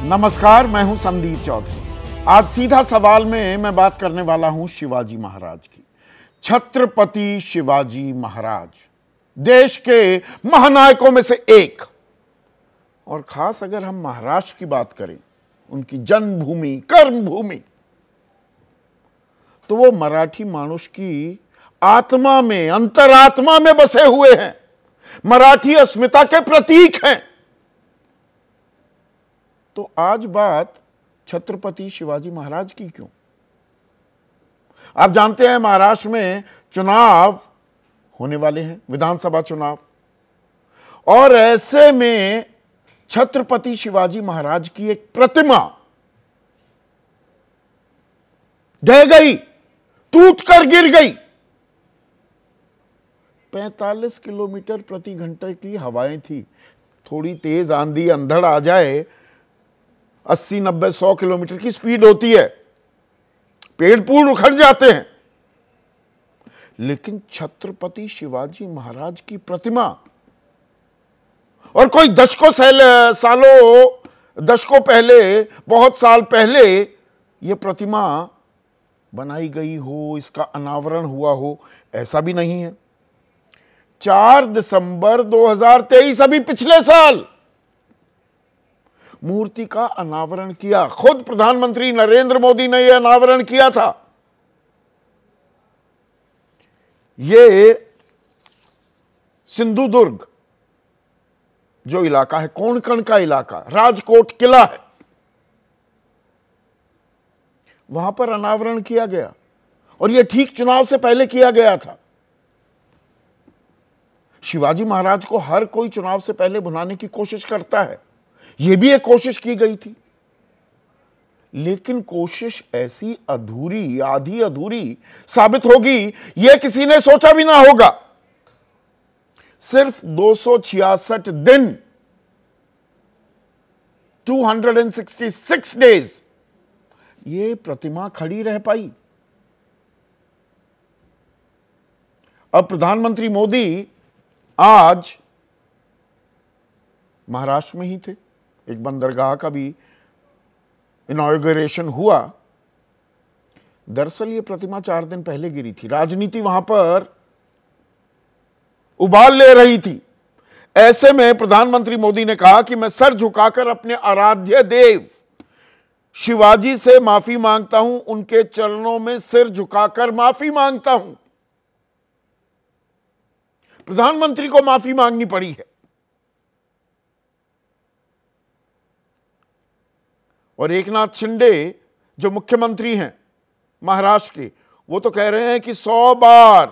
नमस्कार, मैं हूं संदीप चौधरी। आज सीधा सवाल में मैं बात करने वाला हूं शिवाजी महाराज की। छत्रपति शिवाजी महाराज देश के महानायकों में से एक, और खास अगर हम महाराष्ट्र की बात करें, उनकी जन्मभूमि, कर्मभूमि, तो वो मराठी मानुष की आत्मा में, अंतरात्मा में बसे हुए हैं, मराठी अस्मिता के प्रतीक हैं। तो आज बात छत्रपति शिवाजी महाराज की क्यों? आप जानते हैं महाराष्ट्र में चुनाव होने वाले हैं, विधानसभा चुनाव, और ऐसे में छत्रपति शिवाजी महाराज की एक प्रतिमा ढह गई, टूटकर गिर गई। 45 किलोमीटर प्रति घंटे की हवाएं थी। थोड़ी तेज आंधी अंधड़ आ जाए, 80, 90, 100 किलोमीटर की स्पीड होती है, पेड़ पूड़ उखड़ जाते हैं। लेकिन छत्रपति शिवाजी महाराज की प्रतिमा, और कोई दशकों पहले, बहुत साल पहले यह प्रतिमा बनाई गई हो, इसका अनावरण हुआ हो, ऐसा भी नहीं है। 4 दिसंबर 2023, अभी पिछले साल, मूर्ति का अनावरण किया। खुद प्रधानमंत्री नरेंद्र मोदी ने यह अनावरण किया था। ये सिंधुदुर्ग जो इलाका है, कोंकण का इलाका, राजकोट किला है, वहां पर अनावरण किया गया, और यह ठीक चुनाव से पहले किया गया था। शिवाजी महाराज को हर कोई चुनाव से पहले भुनाने की कोशिश करता है, यह भी एक कोशिश की गई थी। लेकिन कोशिश ऐसी अधूरी, आधी अधूरी साबित होगी, यह किसी ने सोचा भी ना होगा। सिर्फ 266 दिन, 266 डेज ये प्रतिमा खड़ी रह पाई। अब प्रधानमंत्री मोदी आज महाराष्ट्र में ही थे, एक बंदरगाह का भी इनॉग्रेशन हुआ। दरअसल ये प्रतिमा 4 दिन पहले गिरी थी। राजनीति वहां पर उबाल ले रही थी। ऐसे में प्रधानमंत्री मोदी ने कहा कि मैं सर झुकाकर अपने आराध्य देव शिवाजी से माफी मांगता हूं, उनके चरणों में सिर झुकाकर माफी मांगता हूं। प्रधानमंत्री को माफी मांगनी पड़ी है। और एकनाथ शिंदे जो मुख्यमंत्री हैं महाराष्ट्र के, वो तो कह रहे हैं कि 100 बार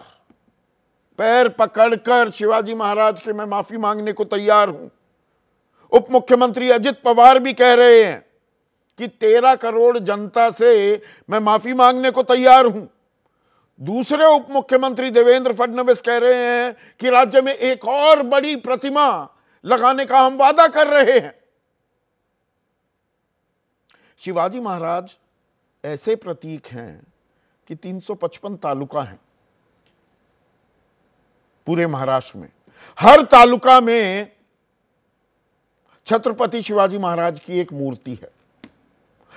पैर पकड़कर शिवाजी महाराज के मैं माफी मांगने को तैयार हूं। उप मुख्यमंत्री अजित पवार भी कह रहे हैं कि 13 करोड़ जनता से मैं माफी मांगने को तैयार हूं। दूसरे उप मुख्यमंत्री देवेंद्र फडणवीस कह रहे हैं कि राज्य में एक और बड़ी प्रतिमा लगाने का हम वादा कर रहे हैं। शिवाजी महाराज ऐसे प्रतीक हैं कि 355 तालुका हैं पूरे महाराष्ट्र में। हर तालुका में छत्रपति शिवाजी महाराज की एक मूर्ति है,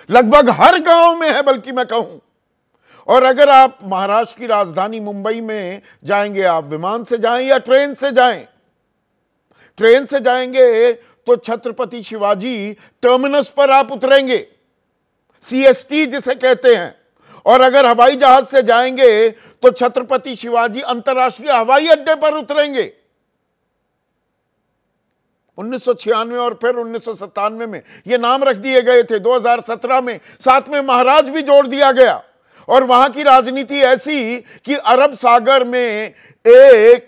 लगभग हर गांव में है, बल्कि मैं कहूं। और अगर आप महाराष्ट्र की राजधानी मुंबई में जाएंगे, आप विमान से जाएं या ट्रेन से जाएं, ट्रेन से जाएंगे तो छत्रपति शिवाजी टर्मिनस पर आप उतरेंगे, CST जिसे कहते हैं। और अगर हवाई जहाज से जाएंगे तो छत्रपति शिवाजी अंतर्राष्ट्रीय हवाई अड्डे पर उतरेंगे। 1996 और फिर 1997 में ये नाम रख दिए गए थे। 2017 में साथ में महाराज भी जोड़ दिया गया। और वहां की राजनीति ऐसी कि अरब सागर में एक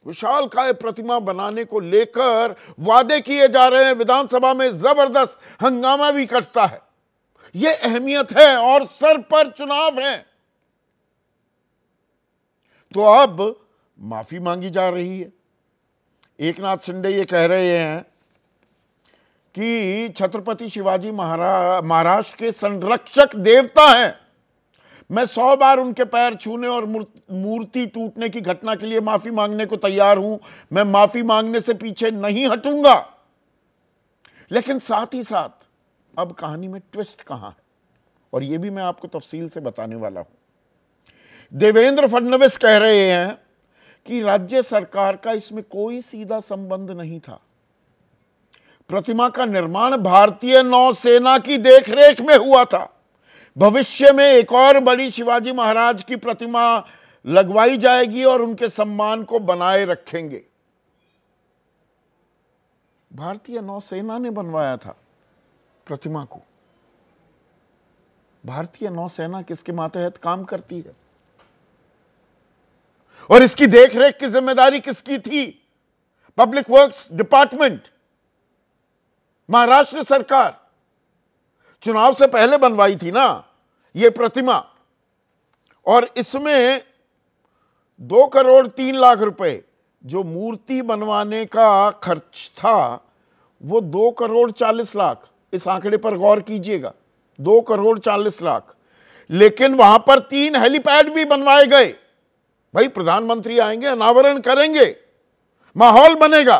विशालकाय प्रतिमा बनाने को लेकर वादे किए जा रहे हैं। विधानसभा में जबरदस्त हंगामा भी कटता है। यह अहमियत है और सर पर चुनाव है। तो अब माफी मांगी जा रही है। एकनाथ शिंदे ये कह रहे हैं कि छत्रपति शिवाजी महाराष्ट्र के संरक्षक देवता हैं। मैं 100 बार उनके पैर छूने और मूर्ति टूटने की घटना के लिए माफी मांगने को तैयार हूं। मैं माफी मांगने से पीछे नहीं हटूंगा। लेकिन साथ ही साथ अब कहानी में ट्विस्ट कहां है, और यह भी मैं आपको तफसील से बताने वाला हूं। देवेंद्र फडणवीस कह रहे हैं कि राज्य सरकार का इसमें कोई सीधा संबंध नहीं था। प्रतिमा का निर्माण भारतीय नौसेना की देखरेख में हुआ था। भविष्य में एक और बड़ी शिवाजी महाराज की प्रतिमा लगवाई जाएगी और उनके सम्मान को बनाए रखेंगे। भारतीय नौसेना ने बनवाया था प्रतिमा को। भारतीय नौसेना किसके मातहत काम करती है और इसकी देखरेख की जिम्मेदारी किसकी थी? पब्लिक वर्क्स डिपार्टमेंट, महाराष्ट्र सरकार। चुनाव से पहले बनवाई थी ना यह प्रतिमा, और इसमें 2,03,00,000 रुपए जो मूर्ति बनवाने का खर्च था वो 2,40,00,000। इस आंकड़े पर गौर कीजिएगा, 2,40,00,000। लेकिन वहां पर 3 हेलीपैड भी बनवाए गए। भाई प्रधानमंत्री आएंगे, अनावरण करेंगे, माहौल बनेगा।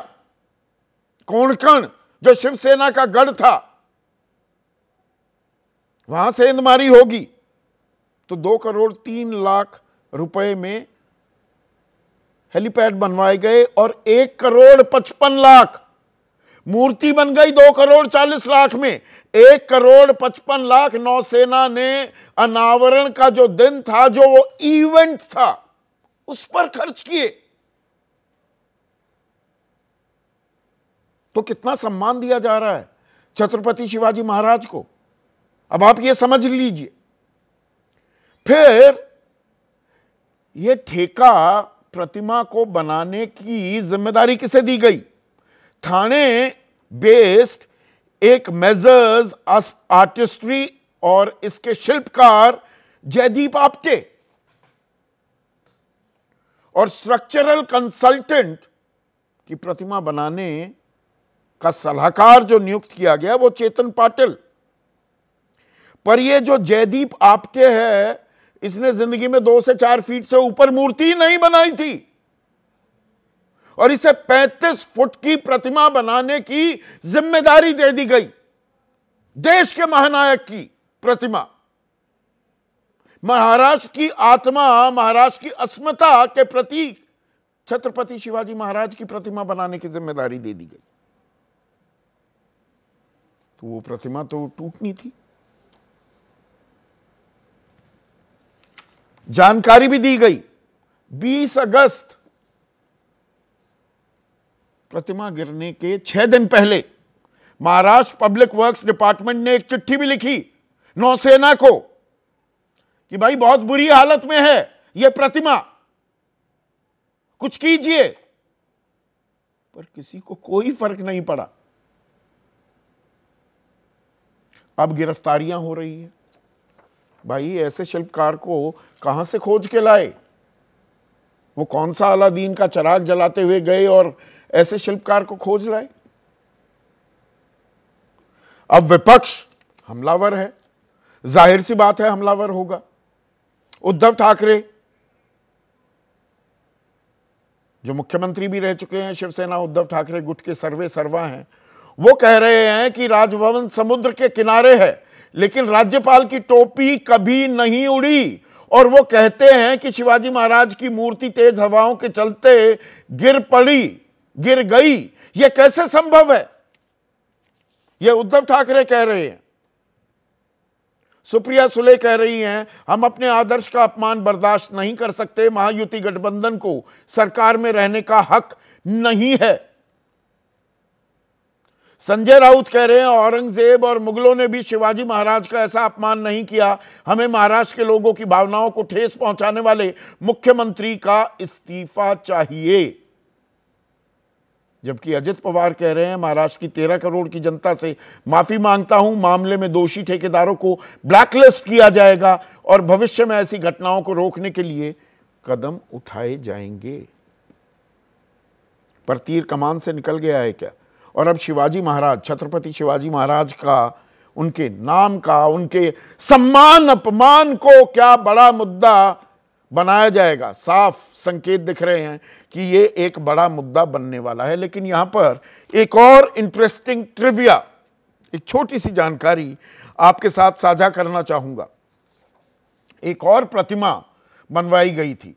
कोणकण जो शिवसेना का गढ़ था वहां से इंदमारी होगी, तो 2,03,00,000 रुपए में हेलीपैड बनवाए गए और 1,55,00,000 मूर्ति बन गई। 2,40,00,000 में 1,55,00,000 नौसेना ने अनावरण का जो दिन था, जो वो इवेंट था, उस पर खर्च किए। तो कितना सम्मान दिया जा रहा है छत्रपति शिवाजी महाराज को, अब आप ये समझ लीजिए। फिर ये ठेका प्रतिमा को बनाने की जिम्मेदारी किसे दी गई? थाने बेस्ड एक मेजर्स आर्टिस्ट्री और इसके शिल्पकार जयदीप आप्टे और स्ट्रक्चरल कंसल्टेंट की प्रतिमा बनाने का सलाहकार जो नियुक्त किया गया वो चेतन पाटिल। पर ये जो जयदीप आप्टे है, इसने जिंदगी में 2 से 4 फीट से ऊपर मूर्ति नहीं बनाई थी और इसे 35 फुट की प्रतिमा बनाने की जिम्मेदारी दे दी गई। देश के महानायक की प्रतिमा, महाराष्ट्र की आत्मा, महाराष्ट्र की अस्मिता के प्रतीक छत्रपति शिवाजी महाराज की प्रतिमा बनाने की जिम्मेदारी दे दी गई। तो वो प्रतिमा तो टूटनी थी। जानकारी भी दी गई 20 अगस्त, प्रतिमा गिरने के 6 दिन पहले महाराष्ट्र पब्लिक वर्क्स डिपार्टमेंट ने एक चिट्ठी भी लिखी नौसेना को कि भाई बहुत बुरी हालत में है यह प्रतिमा, कुछ कीजिए। पर किसी को कोई फर्क नहीं पड़ा। अब गिरफ्तारियां हो रही है। भाई ऐसे शिल्पकार को कहां से खोज के लाए? वो कौन सा अलादीन का चिराग जलाते हुए गए और ऐसे शिल्पकार को खोज लाए? अब विपक्ष हमलावर है, जाहिर सी बात है हमलावर होगा। उद्धव ठाकरे जो मुख्यमंत्री भी रह चुके हैं, शिवसेना उद्धव ठाकरे गुट के सर्वे सर्वा हैं, वो कह रहे हैं कि राजभवन समुद्र के किनारे है, लेकिन राज्यपाल की टोपी कभी नहीं उड़ी। और वो कहते हैं कि शिवाजी महाराज की मूर्ति तेज हवाओं के चलते गिर गई। यह कैसे संभव है? यह उद्धव ठाकरे कह रहे हैं। सुप्रिया सुले कह रही हैं, हम अपने आदर्श का अपमान बर्दाश्त नहीं कर सकते। महायुति गठबंधन को सरकार में रहने का हक नहीं है। संजय राउत कह रहे हैं, औरंगजेब और मुगलों ने भी शिवाजी महाराज का ऐसा अपमान नहीं किया। हमें महाराष्ट्र के लोगों की भावनाओं को ठेस पहुंचाने वाले मुख्यमंत्री का इस्तीफा चाहिए। जबकि अजित पवार कह रहे हैं, महाराष्ट्र की 13 करोड़ की जनता से माफी मांगता हूं, मामले में दोषी ठेकेदारों को ब्लैकलिस्ट किया जाएगा और भविष्य में ऐसी घटनाओं को रोकने के लिए कदम उठाए जाएंगे। पर तीर कमान से निकल गया है क्या? और अब शिवाजी महाराज, छत्रपति शिवाजी महाराज का, उनके नाम का, उनके सम्मान अपमान को क्या बड़ा मुद्दा बनाया जाएगा? साफ संकेत दिख रहे हैं कि ये एक बड़ा मुद्दा बनने वाला है। लेकिन यहां पर एक और इंटरेस्टिंग ट्रिविया एक छोटी सी जानकारी आपके साथ साझा करना चाहूंगा। एक और प्रतिमा बनवाई गई थी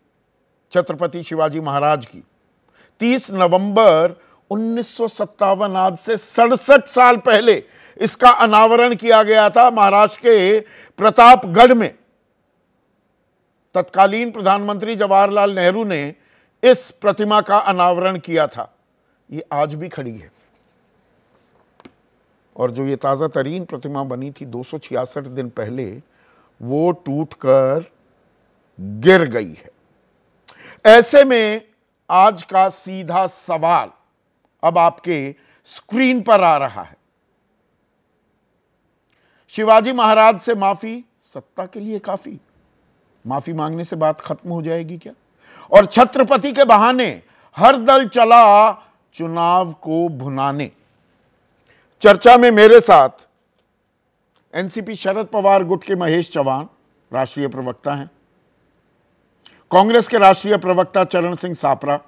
छत्रपति शिवाजी महाराज की 30 नवंबर 1957, आज से 67 साल पहले इसका अनावरण किया गया था महाराष्ट्र के प्रतापगढ़ में। तत्कालीन प्रधानमंत्री जवाहरलाल नेहरू ने इस प्रतिमा का अनावरण किया था। ये आज भी खड़ी है और जो ये ताजा तरीन प्रतिमा बनी थी 266 दिन पहले, वो टूटकर गिर गई है। ऐसे में आज का सीधा सवाल अब आपके स्क्रीन पर आ रहा है। शिवाजी महाराज से माफी सत्ता के लिए काफी? माफी मांगने से बात खत्म हो जाएगी क्या? और छत्रपति के बहाने हर दल चला चुनाव को भुनाने। चर्चा में मेरे साथ एनसीपी शरद पवार गुट के महेश चौहान राष्ट्रीय प्रवक्ता हैं, कांग्रेस के राष्ट्रीय प्रवक्ता चरण सिंह सापरा,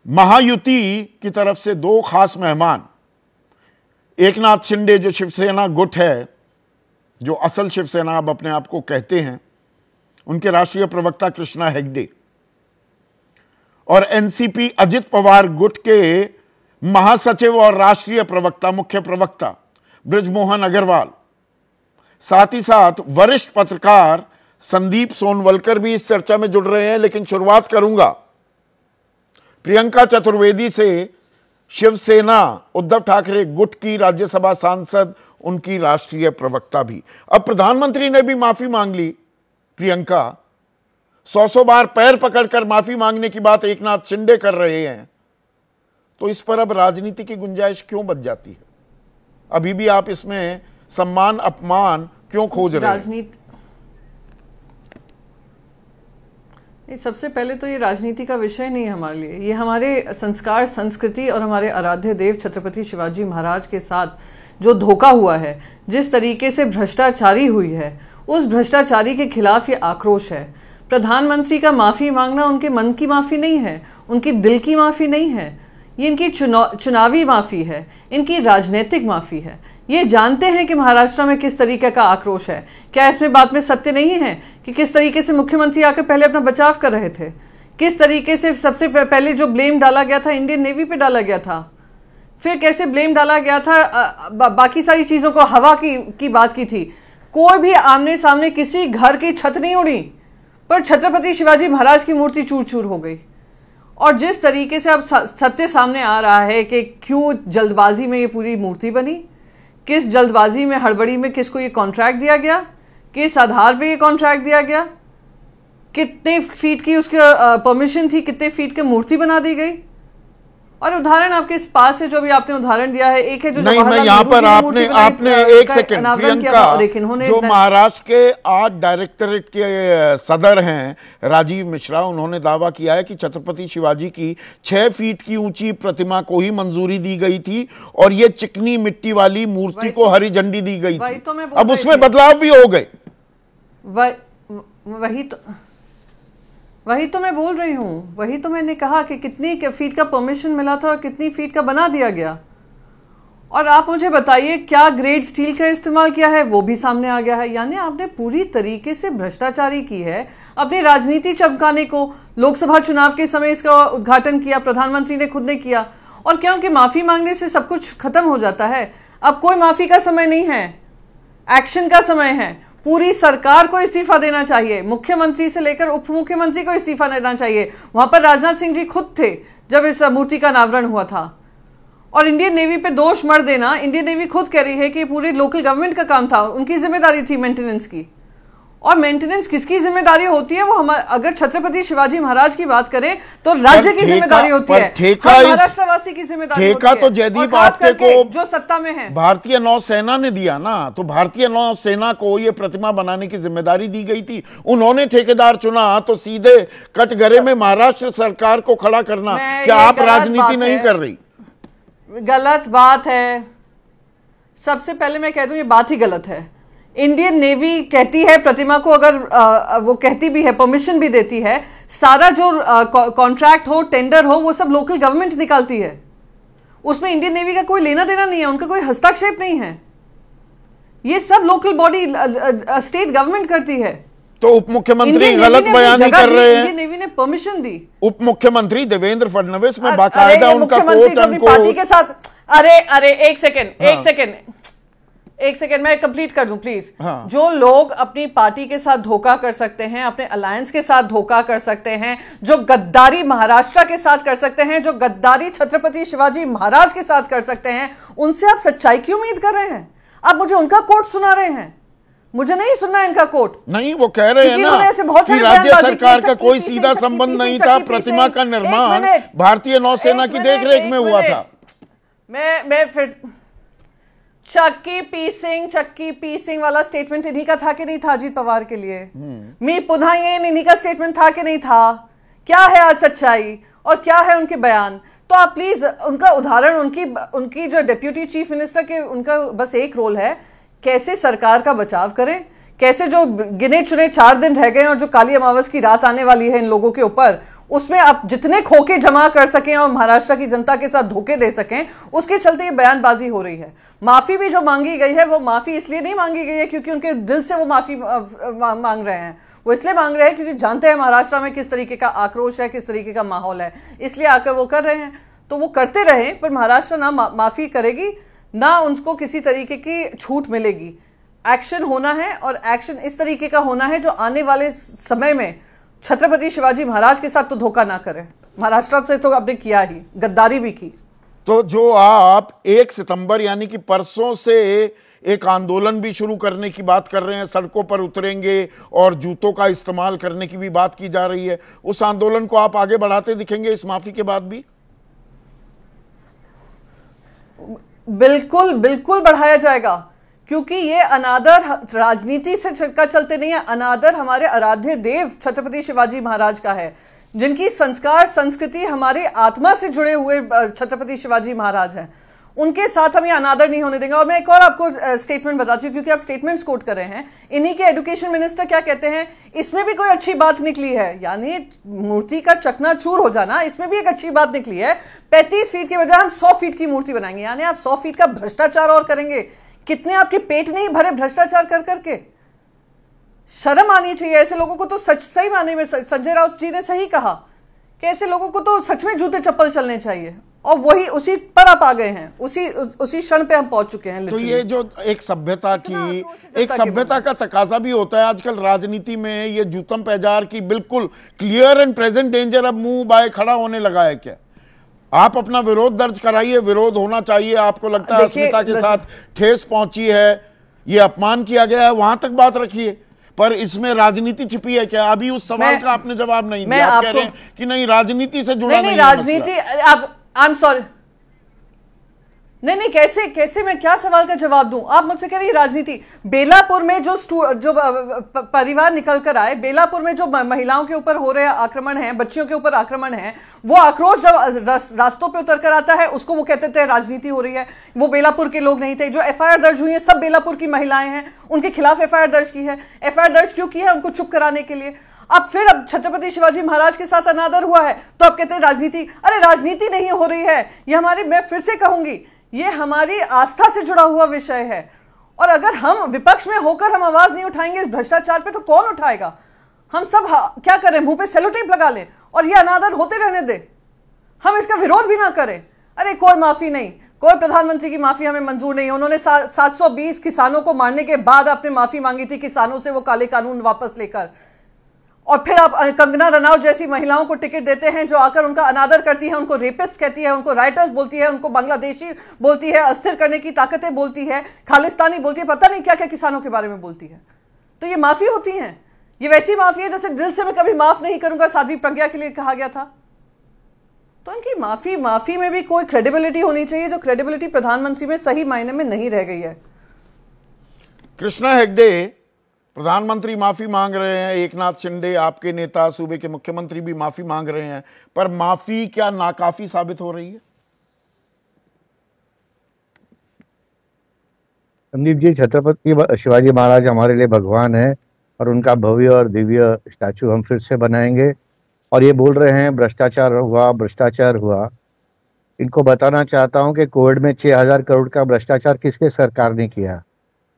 महायुति की तरफ से दो खास मेहमान, एकनाथ शिंदे जो शिवसेना गुट है, जो असल शिवसेना अब अपने आप को कहते हैं, उनके राष्ट्रीय प्रवक्ता कृष्णा हेगड़े, और एनसीपी अजित पवार गुट के महासचिव और राष्ट्रीय प्रवक्ता मुख्य प्रवक्ता बृजमोहन अग्रवाल। साथ ही साथ वरिष्ठ पत्रकार संदीप सोनवलकर भी इस चर्चा में जुड़ रहे हैं। लेकिन शुरुआत करूंगा प्रियंका चतुर्वेदी से, शिवसेना उद्धव ठाकरे गुट की राज्यसभा सांसद, उनकी राष्ट्रीय प्रवक्ता भी। अब प्रधानमंत्री ने भी माफी मांग ली। प्रियंका 100 बार पैर पकड़कर माफी मांगने की बात एकनाथ शिंदे कर रहे हैं, तो इस पर अब राजनीति की गुंजाइश क्यों बच जाती है? अभी भी आप इसमें सम्मान अपमान क्यों खोज रहे हैं? सबसे पहले तो ये राजनीति का विषय नहीं है हमारे लिए। ये हमारे संस्कार, संस्कृति और हमारे आराध्य देव छत्रपति शिवाजी महाराज के साथ जो धोखा हुआ है, जिस तरीके से भ्रष्टाचारी हुई है, उस भ्रष्टाचारी के खिलाफ ये आक्रोश है। प्रधानमंत्री का माफी मांगना उनके मन की माफी नहीं है, उनकी दिल की माफी नहीं है, ये इनकी चुनावी माफी है, इनकी राजनीतिक माफी है। ये जानते हैं कि महाराष्ट्र में किस तरीके का आक्रोश है। क्या इसमें बात में सत्य नहीं है कि किस तरीके से मुख्यमंत्री आकर पहले अपना बचाव कर रहे थे, किस तरीके से सबसे पहले जो ब्लेम डाला गया था इंडियन नेवी पे डाला गया था, फिर कैसे ब्लेम डाला गया था बाकी सारी चीजों को, हवा की बात की थी। कोई भी आमने सामने किसी घर की छत नहीं उड़ी, पर छत्रपति शिवाजी महाराज की मूर्ति चूर चूर हो गई। और जिस तरीके से अब सत्य सामने आ रहा है कि क्यों जल्दबाजी में ये पूरी मूर्ति बनी, किस जल्दबाजी में, हड़बड़ी में किसको ये कॉन्ट्रैक्ट दिया गया, किस आधार पे ये कॉन्ट्रैक्ट दिया गया, कितने फीट की उसकी परमिशन थी, कितने फीट की मूर्ति बना दी गई। और उदाहरण आपके पास है, जो भी आपने उदाहरण दिया है, एक है जो नहीं, मैं यहाँ पर आपने एक सेकंड, प्रियंका जो महाराष्ट्र के आज डायरेक्टरेट के सदर हैं राजीव मिश्रा, उन्होंने दावा किया है कि छत्रपति शिवाजी की 6 फीट की ऊंची प्रतिमा को ही मंजूरी दी गई थी और ये चिकनी मिट्टी वाली मूर्ति को हरी झंडी दी गई थी। अब उसमें बदलाव भी हो गए। वही तो मैं बोल रही हूँ, वही तो मैंने कहा कि कितनी फीट का परमिशन मिला था और कितनी फीट का बना दिया गया। और आप मुझे बताइए क्या ग्रेड स्टील का इस्तेमाल किया है, वो भी सामने आ गया है। यानी आपने पूरी तरीके से भ्रष्टाचारी की है, अपनी राजनीति चमकाने को। लोकसभा चुनाव के समय इसका उद्घाटन किया, प्रधानमंत्री ने खुद ने किया। और क्या उनके माफी मांगने से सब कुछ खत्म हो जाता है? अब कोई माफी का समय नहीं है, एक्शन का समय है। पूरी सरकार को इस्तीफा देना चाहिए, मुख्यमंत्री से लेकर उप मुख्यमंत्री को इस्तीफा देना चाहिए। वहां पर राजनाथ सिंह जी खुद थे जब इस मूर्ति का अनावरण हुआ था। और इंडियन नेवी पे दोष मर देना, इंडियन नेवी खुद कह रही है कि पूरे लोकल गवर्नमेंट का काम था, उनकी जिम्मेदारी थी मेंटेनेंस की। और मेंटेनेंस किसकी जिम्मेदारी होती है? वो हमारे, अगर छत्रपति शिवाजी महाराज की बात करें तो राज्य की जिम्मेदारी होती है, महाराष्ट्रवासी की जिम्मेदारी होती है। तो जयदीप आपके को जो सत्ता में है भारतीय नौसेना ने दिया ना, तो भारतीय नौसेना को ये प्रतिमा बनाने की जिम्मेदारी दी गई थी। उन्होंने ठेकेदार चुना, तो सीधे कटघरे में महाराष्ट्र सरकार को खड़ा करना, क्या आप राजनीति नहीं कर रही? गलत बात है। सबसे पहले मैं कह दूं ये बात ही गलत है। इंडियन नेवी कहती है प्रतिमा को, अगर वो कहती भी है, परमिशन भी देती है, सारा जो कॉन्ट्रैक्ट हो, टेंडर हो, वो सब लोकल गवर्नमेंट निकालती है। उसमें इंडियन नेवी का कोई लेना देना नहीं है, उनका कोई हस्तक्षेप नहीं है। ये सब लोकल बॉडी स्टेट गवर्नमेंट करती है। तो उप मुख्यमंत्री गलत बयानी कर रहे हैं। इंडियन नेवी ने परमिशन दी। उप मुख्यमंत्री देवेंद्र फडणवीस में बाकायदा उनका कोर्ट पार्टी के साथ। अरे एक सेकेंड मैं कंप्लीट कर दूं प्लीज। हाँ। जो लोग अपनी पार्टी के साथ धोखा कर सकते हैं, अपने अलायंस के साथ धोखा कर सकते हैं, जो गद्दारी महाराष्ट्र के साथ कर सकते हैं, जो गद्दारी छत्रपति शिवाजी महाराज के साथ कर सकते हैं, उनसे आप सच्चाई की उम्मीद कर रहे हैं? आप मुझे उनका कोट सुना रहे हैं, मुझे नहीं सुनना इनका कोट। नहीं, वो कह रहे हैं ना कि राज्य सरकार का कोई सीधा संबंध नहीं था, प्रतिमा का निर्माण भारतीय नौसेना की देखरेख में हुआ था। मैं फिर चक्की पीसिंग वाला स्टेटमेंट इन्हीं का था कि नहीं था अजीत पवार के लिए? मी पुनः ये इन्हीं का स्टेटमेंट था कि नहीं था? क्या है आज सच्चाई और क्या है उनके बयान? तो आप प्लीज उनका उदाहरण, उनकी जो डिप्यूटी चीफ मिनिस्टर के, उनका बस एक रोल है, कैसे सरकार का बचाव करें, कैसे जो गिने चुने 4 दिन रह गए और जो काली अमावस की रात आने वाली है इन लोगों के ऊपर, उसमें आप जितने खोके जमा कर सकें और महाराष्ट्र की जनता के साथ धोखे दे सकें, उसके चलते ये बयानबाजी हो रही है। माफी भी जो मांगी गई है वो माफी इसलिए नहीं मांगी गई है क्योंकि उनके दिल से वो माफी मांग रहे हैं, वो इसलिए मांग रहे हैं क्योंकि जानते हैं महाराष्ट्र में किस तरीके का आक्रोश है, किस तरीके का माहौल है, इसलिए आकर वो कर रहे हैं। तो वो करते रहे, पर महाराष्ट्र ना माफी करेगी, ना उनको किसी तरीके की छूट मिलेगी। एक्शन होना है और एक्शन इस तरीके का होना है जो आने वाले समय में छत्रपति शिवाजी महाराज के साथ तो धोखा ना करे। महाराष्ट्र से तो आपने किया ही, गद्दारी भी की। तो जो आप 1 सितंबर यानी कि परसों से एक आंदोलन भी शुरू करने की बात कर रहे हैं, सड़कों पर उतरेंगे और जूतों का इस्तेमाल करने की भी बात की जा रही है, उस आंदोलन को आप आगे बढ़ाते दिखेंगे इस माफी के बाद भी? बिल्कुल बढ़ाया जाएगा, क्योंकि ये अनादर राजनीति से का चलते नहीं है, अनादर हमारे आराध्य देव छत्रपति शिवाजी महाराज का है, जिनकी संस्कार संस्कृति हमारी आत्मा से जुड़े हुए छत्रपति शिवाजी महाराज हैं। उनके साथ हम ये अनादर नहीं होने देंगे। और मैं एक और आपको स्टेटमेंट बताती हूँ, क्योंकि आप स्टेटमेंट्स कोट कर रहे हैं। इन्हीं के एजुकेशन मिनिस्टर क्या कहते हैं, इसमें भी कोई अच्छी बात निकली है, यानी मूर्ति का चकनाचूर हो जाना, इसमें भी एक अच्छी बात निकली है। 35 फीट के बजाय हम 100 फीट की मूर्ति बनाएंगे, यानी आप 100 फीट का भ्रष्टाचार और करेंगे। कितने आपके पेट नहीं भरे भ्रष्टाचार कर करके? शर्म आनी चाहिए ऐसे लोगों को। तो सही माने में संजय राउत जी ने सही कहा कि ऐसे लोगों को तो सच में जूते चप्पल चलने चाहिए, और वही उसी पर आप आ गए हैं, उसी क्षण पे हम पहुंच चुके हैं। तो ये जो एक सभ्यता का तकाजा भी होता है आजकल राजनीति में, ये जूतम पैजार की बिल्कुल क्लियर एंड प्रेजेंट डेंजर अब मुंह बाय खड़ा होने लगा है। क्या आप अपना विरोध दर्ज कराइए, विरोध होना चाहिए। आपको लगता है अस्मिता के साथ ठेस पहुंची है, ये अपमान किया गया है, वहां तक बात रखिए, पर इसमें राजनीति छिपी है क्या? अभी उस सवाल का आपने जवाब नहीं दिया। आप कह रहे हैं कि नहीं, राजनीति से जुड़ा नहीं राजनीति। आप आई एम सॉरी, नहीं कैसे मैं क्या सवाल का जवाब दूं? आप मुझसे कह रही राजनीति। बेलापुर में जो परिवार निकल कर आए, बेलापुर में जो महिलाओं के ऊपर हो रहे आक्रमण है, बच्चियों के ऊपर आक्रमण है, वो आक्रोश जब रास्तों पे उतर कर आता है, उसको वो कहते थे राजनीति हो रही है। वो बेलापुर के लोग नहीं थे। जो एफआईआर दर्ज हुई है सब बेलापुर की महिलाएं हैं, उनके खिलाफ एफआईआर दर्ज की है। एफआईआर दर्ज क्यों की है? उनको चुप कराने के लिए। अब छत्रपति शिवाजी महाराज के साथ अनादर हुआ है तो आप कहते हैं राजनीति। अरे राजनीति नहीं हो रही है, ये हमारी, मैं फिर से कहूंगी, ये हमारी आस्था से जुड़ा हुआ विषय है। और अगर हम विपक्ष में होकर हम आवाज नहीं उठाएंगे इस भ्रष्टाचार पे, तो कौन उठाएगा? हम सब क्या करें, मुंह पे सेलो टेप लगा लें और ये अनादर होते रहने दें, हम इसका विरोध भी ना करें? अरे कोई माफी नहीं, कोई प्रधानमंत्री की माफी हमें मंजूर नहीं है। उन्होंने 720 किसानों को मारने के बाद आपने माफी मांगी थी किसानों से, वो काले कानून वापस लेकर, और फिर आप कंगना रनावत जैसी महिलाओं को टिकट देते हैं जो आकर उनका अनादर करती है, उनको रेपिस्ट कहती है, उनको राइटर्स बोलती है, उनको बांग्लादेशी बोलती है, अस्थिर करने की ताकतें बोलती है, खालिस्तानी बोलती है, पता नहीं क्या क्या किसानों के बारे में बोलती है। तो ये माफी होती है? ये वैसी माफी है जैसे दिल से मैं कभी माफ नहीं करूंगा साध्वी प्रज्ञा के लिए कहा गया था। तो इनकी माफी में भी कोई क्रेडिबिलिटी होनी चाहिए, जो क्रेडिबिलिटी प्रधानमंत्री में सही मायने में नहीं रह गई है। कृष्णा हेगड़े, प्रधानमंत्री माफी मांग रहे हैं, एकनाथ शिंदे आपके नेता सूबे के मुख्यमंत्री भी माफी मांग रहे हैं, पर माफी क्या नाकाफी साबित हो रही है? संदीप जी, छत्रपति शिवाजी महाराज हमारे लिए भगवान है और उनका भव्य और दिव्य स्टैचू हम फिर से बनाएंगे। और ये बोल रहे हैं भ्रष्टाचार हुआ। इनको बताना चाहता हूं कि कोविड में 6,000 करोड़ का भ्रष्टाचार किसके सरकार ने किया।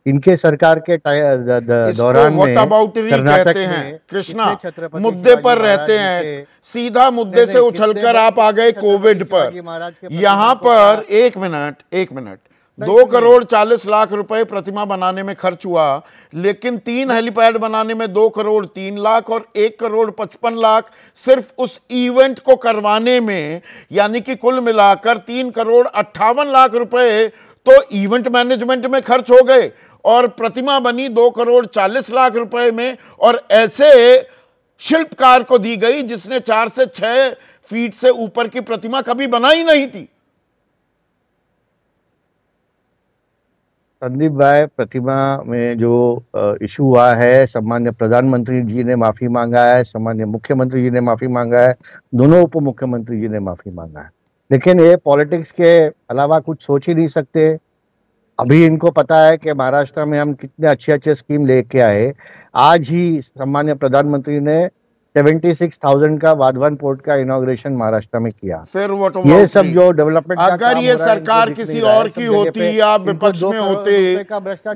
इनके सरकार के इसको दौरान व्हाट में अबाउटरी कर्नाटक कहते हैं में कृष्णा। कितने छत्रपति मुद्दे शिवाजी पर महाराज रहते जी हैं, के, सीधा मुद्दे से उछलकर आप आ गए कोविड पर। महाराज के यहां पर एक मिनट 2,40,00,000 रुपए प्रतिमा बनाने में खर्च हुआ, लेकिन 3 हेलीपैड बनाने में 2,03,00,000 और 1,55,00,000 सिर्फ उस इवेंट को करवाने में, यानी कि कुल मिलाकर 3,58,00,000 रुपए तो इवेंट मैनेजमेंट में खर्च हो गए और प्रतिमा बनी 2,40,00,000 रुपए में, और ऐसे शिल्पकार को दी गई जिसने 4 से 6 फीट से ऊपर की प्रतिमा कभी बनाई नहीं थी। संदीप भाई, प्रतिमा में जो इशू हुआ है, सम्मान्य प्रधानमंत्री जी ने माफी मांगा है, सम्मान्य मुख्यमंत्री जी ने माफी मांगा है, दोनों उप मुख्यमंत्री जी ने माफी मांगा है, लेकिन ये पॉलिटिक्स के अलावा कुछ सोच ही नहीं सकते। अभी इनको पता है कि महाराष्ट्र में हम कितने अच्छे अच्छे स्कीम लेके आए। आज ही सम्मान्य प्रधानमंत्री ने 76,000 का वाधवान पोर्ट का इनॉग्रेशन महाराष्ट्र में किया। फिर ये सब जो डेवलपमेंट अगर ये सरकार किसी और की होती, आप विपक्ष में होते,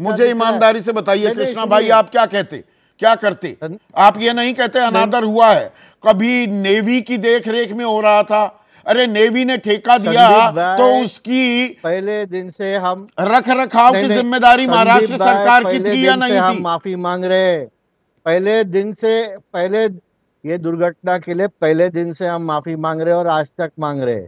मुझे ईमानदारी से बताइए कृष्णा भाई, आप क्या कहते, क्या करते? आप ये नहीं कहते अनादर हुआ है। कभी नेवी की देखरेख में हो रहा था, अरे नेवी ने ठेका दिया तो उसकी पहले दिन से हम रख रखाव की जिम्मेदारी महाराष्ट्र सरकार की थी या नहीं थी? माफी मांग रहे पहले दिन से, पहले ये दुर्घटना के लिए पहले दिन से हम माफी मांग रहे और आज तक मांग रहे।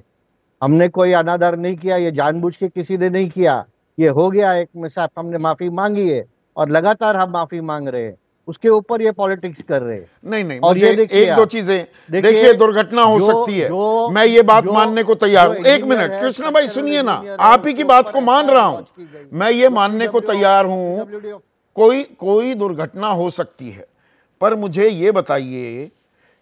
हमने कोई अनादर नहीं किया, ये जानबूझ के किसी ने नहीं किया, ये हो गया एक मिसाल, हमने माफी मांगी है और लगातार हम माफी मांग रहे हैं। उसके ऊपर ये पॉलिटिक्स कर रहे हैं। नहीं, और ये एक दो चीजें देखिए, दुर्घटना हो सकती है, मैं ये बात मानने को तैयार हूं। एक मिनट कृष्णा भाई सुनिए ना, आप ही की बात को मान रहा हूं, मैं ये मानने को तैयार हूं कोई दुर्घटना हो सकती है, पर मुझे ये बताइए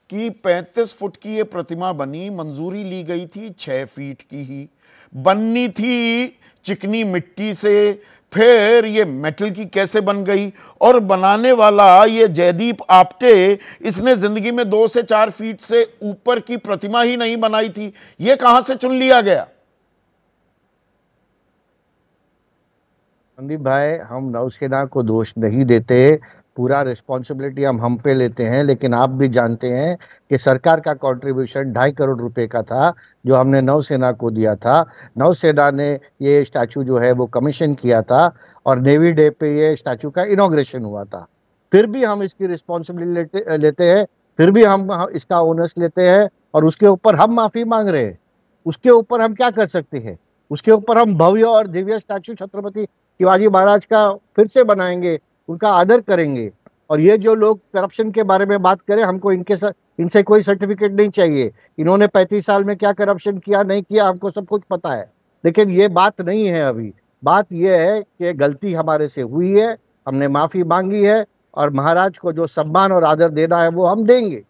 कि 35 फुट की ये प्रतिमा बनी, मंजूरी ली गई थी 6 फीट की ही बननी थी, चिकनी मिट्टी से, फिर ये मेटल की कैसे बन गई? और बनाने वाला ये जयदीप आप्टे, इसने जिंदगी में 2 से 4 फीट से ऊपर की प्रतिमा ही नहीं बनाई थी, ये कहां से चुन लिया गया? संदीप भाई, हम नौसेना को दोष नहीं देते, पूरा रिस्पॉन्सिबिलिटी हम पे लेते हैं, लेकिन आप भी जानते हैं कि सरकार का कंट्रीब्यूशन 2.5 करोड़ रुपए का था जो हमने नौसेना को दिया था। नौसेना ने ये स्टैचू जो है वो कमीशन किया था और नेवी डे पे ये स्टैचू का इनॉग्रेशन हुआ था। फिर भी हम इसकी रिस्पॉन्सिबिलिटी लेते हैं, फिर भी हम इसका ओनर्स लेते हैं और उसके ऊपर हम माफी मांग रहे हैं। उसके ऊपर हम क्या कर सकते हैं? उसके ऊपर हम भव्य और दिव्य स्टैचू छत्रपति शिवाजी महाराज का फिर से बनाएंगे, उनका आदर करेंगे। और ये जो लोग करप्शन के बारे में बात करें, हमको इनसे कोई सर्टिफिकेट नहीं चाहिए। इन्होंने 35 साल में क्या करप्शन किया नहीं किया हमको सब कुछ पता है, लेकिन ये बात नहीं है। अभी बात ये है कि गलती हमारे से हुई है, हमने माफी मांगी है और महाराज को जो सम्मान और आदर देना है वो हम देंगे।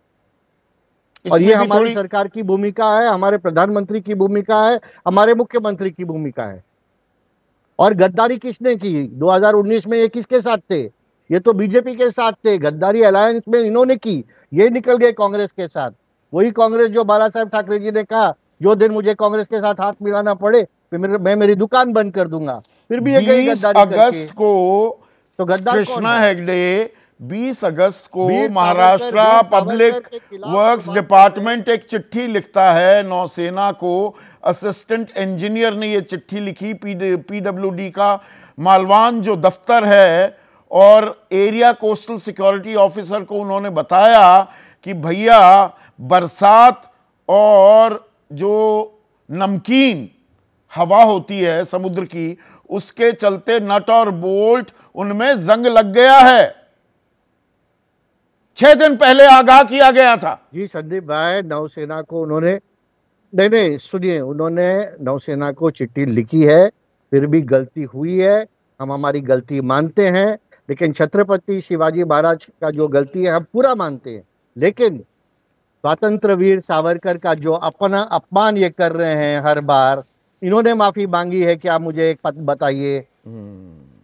और ये हमारी सरकार की भूमिका है, हमारे प्रधानमंत्री की भूमिका है, हमारे मुख्यमंत्री की भूमिका है। और गद्दारी किसने की 2019 में? ये किसके साथ थे? ये तो बीजेपी के साथ थे। गद्दारी अलायंस में इन्होंने की, ये निकल गए कांग्रेस के साथ। वही कांग्रेस जो बाला साहेब ठाकरे जी ने कहा, जो दिन मुझे कांग्रेस के साथ हाथ मिलाना पड़े मैं मेरी दुकान बंद कर दूंगा, फिर भी ये 20 अगस्त को तो गद्दार कृष्णा हेगड़े 20 अगस्त को महाराष्ट्र पब्लिक वर्क्स डिपार्टमेंट एक चिट्ठी लिखता है नौसेना को। असिस्टेंट इंजीनियर ने ये चिट्ठी लिखी, पीडब्ल्यूडी का मालवान जो दफ्तर है, और एरिया कोस्टल सिक्योरिटी ऑफिसर को उन्होंने बताया कि भैया बरसात और जो नमकीन हवा होती है समुद्र की, उसके चलते नट और बोल्ट उनमें जंग लग गया है। 6 दिन पहले आगाह किया गया था। जी संदीप भाई, नौसेना को उन्होंने नहीं सुनिए, उन्होंने नौसेना को चिट्ठी लिखी है, फिर भी गलती हुई है, हम हमारी गलती मानते हैं। लेकिन छत्रपति शिवाजी महाराज का जो गलती है हम पूरा मानते हैं, लेकिन स्वतंत्र वीर सावरकर का जो अपना अपमान ये कर रहे हैं हर बार, इन्होंने माफी मांगी है क्या? मुझे एक बात बताइए,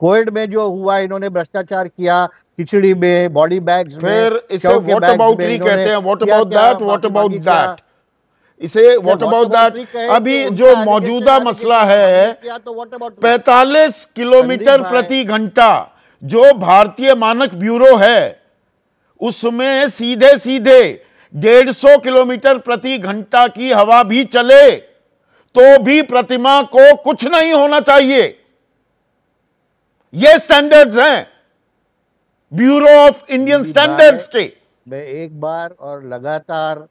कोविड में जो हुआ, इन्होंने भ्रष्टाचार किया, खिचड़ी में, बॉडी बैग्स में, फिर इसे व्हाट अबाउट कहते हैं। What about that? इसे व्हाट अबाउट दैट, अभी जो मौजूदा मसला है 45 किलोमीटर प्रति घंटा जो भारतीय मानक ब्यूरो है उसमें सीधे सीधे 150 किलोमीटर प्रति घंटा की हवा भी चले तो भी प्रतिमा को कुछ नहीं होना चाहिए। ये स्टैंडर्ड्स हैं ब्यूरो ऑफ इंडियन स्टैंडर्ड्स के। मैं एक बार और लगातार